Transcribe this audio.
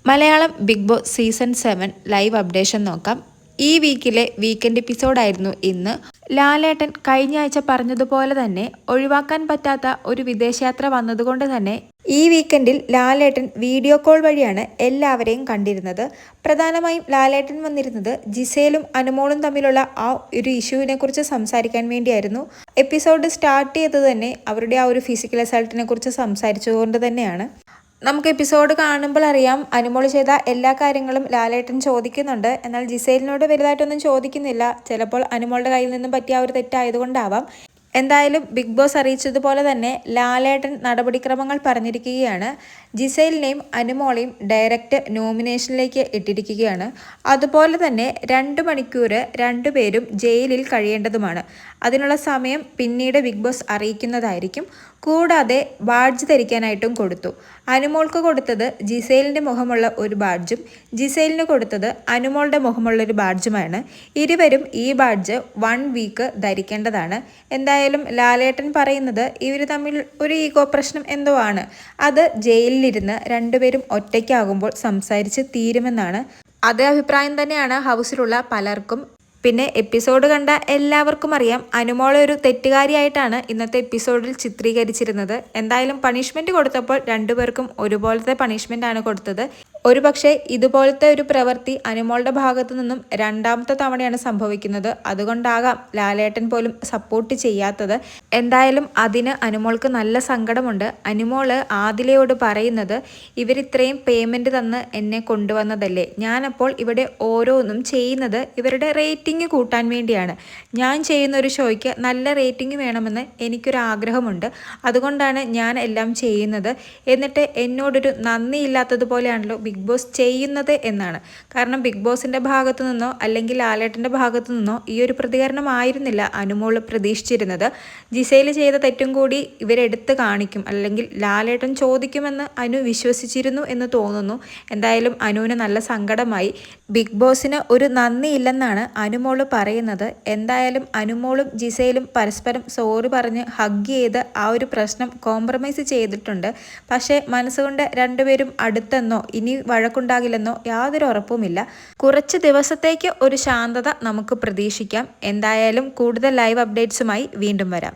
Malayalam Bigg Boss season 7 live updation നോക്കാം. ഈ വീക്കിലെ weekend എപ്പിസോഡായിരുന്നു ഇന്ന്. ലാലേട്ടൻ കഴിഞ്ഞ ആഴ്ച പറഞ്ഞതുപോലെ തന്നെ ഒഴിവാക്കാൻ പറ്റാത്ത ഒരു വിദേശയാത്ര വന്നതുകൊണ്ട് തന്നെ ഈ വീക്കെൻഡിൽ ലാലേട്ടൻ വീഡിയോ കോൾ വഴിയാണ് എല്ലാവരെയും കണ്ടിരുന്നത്. പ്രധാനമായും ലാലേട്ടൻ വന്നിരുന്നത് ജിസേലും അനുമോളും തമ്മിലുള്ള ആ ഒരു ഇഷ്യൂവിനെ കുറിച്ച് സംസാരിക്കാൻ വേണ്ടിയായിരുന്നു. എപ്പിസോഡ് സ്റ്റാർട്ട് ചെയ്തത് തന്നെ അവരുടെ ആ ഒരു ഫിസിക്കൽ അസൾട്ടിനെ കുറിച്ച് സംസാരിച്ചുകൊണ്ട് തന്നെയാണ്. നമുക്ക് എപ്പിസോഡ് കാണുമ്പോൾ അറിയാം, അനുമോൾ ചെയ്ത എല്ലാ കാര്യങ്ങളും ലാലേട്ടൻ ചോദിക്കുന്നുണ്ട്. എന്നാൽ ജിസേലിനോട് വലുതായിട്ടൊന്നും ചോദിക്കുന്നില്ല. ചിലപ്പോൾ അനുമോളുടെ കയ്യിൽ നിന്നും പറ്റിയ ഒരു തെറ്റായതുകൊണ്ടാവാം. എന്തായാലും ബിഗ് ബോസ് അറിയിച്ചതുപോലെ തന്നെ ലാലേട്ടൻ നടപടിക്രമങ്ങൾ പറഞ്ഞിരിക്കുകയാണ്. ജിസേലിനെയും അനുമോളെയും ഡയറക്റ്റ് നോമിനേഷനിലേക്ക് ഇട്ടിരിക്കുകയാണ്. അതുപോലെ തന്നെ 2 മണിക്കൂർ രണ്ടുപേരും ജയിലിൽ കഴിയേണ്ടതുമാണ്. അതിനുള്ള സമയം പിന്നീട് ബിഗ് ബോസ് അറിയിക്കുന്നതായിരിക്കും. കൂടാതെ ബാഡ്ജ് ധരിക്കാനായിട്ടും കൊടുത്തു. അനുമോൾക്ക് കൊടുത്തത് ജിസേലിൻ്റെ മുഖമുള്ള ഒരു ബാഡ്ജും ജിസേലിന് കൊടുത്തത് അനുമോളുടെ മുഖമുള്ളൊരു ബാഡ്ജുമാണ്. ഇരുവരും ഈ ബാഡ്ജ് 1 വീക്ക് ധരിക്കേണ്ടതാണ്. എന്തായാലും ലാലേട്ടൻ പറയുന്നത് ഇവർ തമ്മിൽ ഒരു ഈഗോ പ്രശ്നം എന്തോ ആണ്. അത് ജയിലിലിരുന്ന് രണ്ടുപേരും ഒറ്റയ്ക്കാകുമ്പോൾ സംസാരിച്ച് തീരുമെന്നാണ്. അതേ അഭിപ്രായം തന്നെയാണ് ഹൗസിലുള്ള പലർക്കും. പിന്നെ എപ്പിസോഡ് കണ്ട എല്ലാവർക്കും അറിയാം, അനുമോളെ ഒരു തെറ്റുകാരിയായിട്ടാണ് ഇന്നത്തെ എപ്പിസോഡിൽ ചിത്രീകരിച്ചിരുന്നത്. എന്തായാലും പണിഷ്മെൻറ്റ് കൊടുത്തപ്പോൾ രണ്ടുപേർക്കും ഒരുപോലത്തെ പണിഷ്മെൻ്റ് ആണ് കൊടുത്തത്. ഒരുപക്ഷെ ഇതുപോലത്തെ ഒരു പ്രവൃത്തി അനുമോളുടെ ഭാഗത്തു നിന്നും 2ാമത്തെ തവണയാണ് സംഭവിക്കുന്നത്. അതുകൊണ്ടാകാം ലാലേട്ടൻ പോലും സപ്പോർട്ട് ചെയ്യാത്തത്. എന്തായാലും അതിന് അനുമോൾക്ക് നല്ല സങ്കടമുണ്ട്. അനുമോള് ആദിലയോട് പറയുന്നത്, ഇവരിത്രയും പേയ്മെൻറ്റ് തന്ന് എന്നെ കൊണ്ടുവന്നതല്ലേ, ഞാനപ്പോൾ ഇവിടെ ഓരോന്നും ചെയ്യുന്നത് ഇവരുടെ റേറ്റിംഗ് കൂട്ടാൻ വേണ്ടിയാണ്. ഞാൻ ചെയ്യുന്ന ഒരു ഷോയ്ക്ക് നല്ല റേറ്റിംഗ് വേണമെന്ന് എനിക്കൊരാഗ്രഹമുണ്ട്. അതുകൊണ്ടാണ് ഞാൻ എല്ലാം ചെയ്യുന്നത്. എന്നിട്ട് എന്നോടൊരു നന്ദിയില്ലാത്തതുപോലെയാണല്ലോ ബിഗ് ബോസ് ചെയ്യുന്നത് എന്നാണ്. കാരണം ബിഗ് ബോസിൻ്റെ ഭാഗത്തു നിന്നോ അല്ലെങ്കിൽ ലാലേട്ടൻ്റെ ഭാഗത്തു നിന്നോ ഈ ഒരു പ്രതികരണമായിരുന്നില്ല അനുമോൾ പ്രതീക്ഷിച്ചിരുന്നത്. ജിസേൽ ചെയ്ത തെറ്റും കൂടി ഇവരെടുത്ത് കാണിക്കും, അല്ലെങ്കിൽ ലാലേട്ടൻ ചോദിക്കുമെന്ന് അനു വിശ്വസിച്ചിരുന്നു എന്ന് തോന്നുന്നു. എന്തായാലും അനുവിന് നല്ല സങ്കടമായി. ബിഗ് ബോസിന് ഒരു നന്ദിയില്ലെന്നാണ് അനുമോൾ പറയുന്നത്. എന്തായാലും അനുമോളും ജിസേലും പരസ്പരം സോറി പറഞ്ഞ് ഹഗ് ചെയ്ത് ആ ഒരു പ്രശ്നം കോംപ്രമൈസ് ചെയ്തിട്ടുണ്ട്. പക്ഷേ മനസ്സുകൊണ്ട് രണ്ടുപേരും അടുത്തെന്നോ ഇനി വഴക്കുണ്ടാകില്ലെന്നോ യാതൊരു ഉറപ്പുമില്ല. കുറച്ച് ദിവസത്തേക്ക് ഒരു ശാന്തത നമുക്ക് പ്രതീക്ഷിക്കാം. എന്തായാലും കൂടുതൽ ലൈവ് അപ്ഡേറ്റ്സുമായി വീണ്ടും വരാം.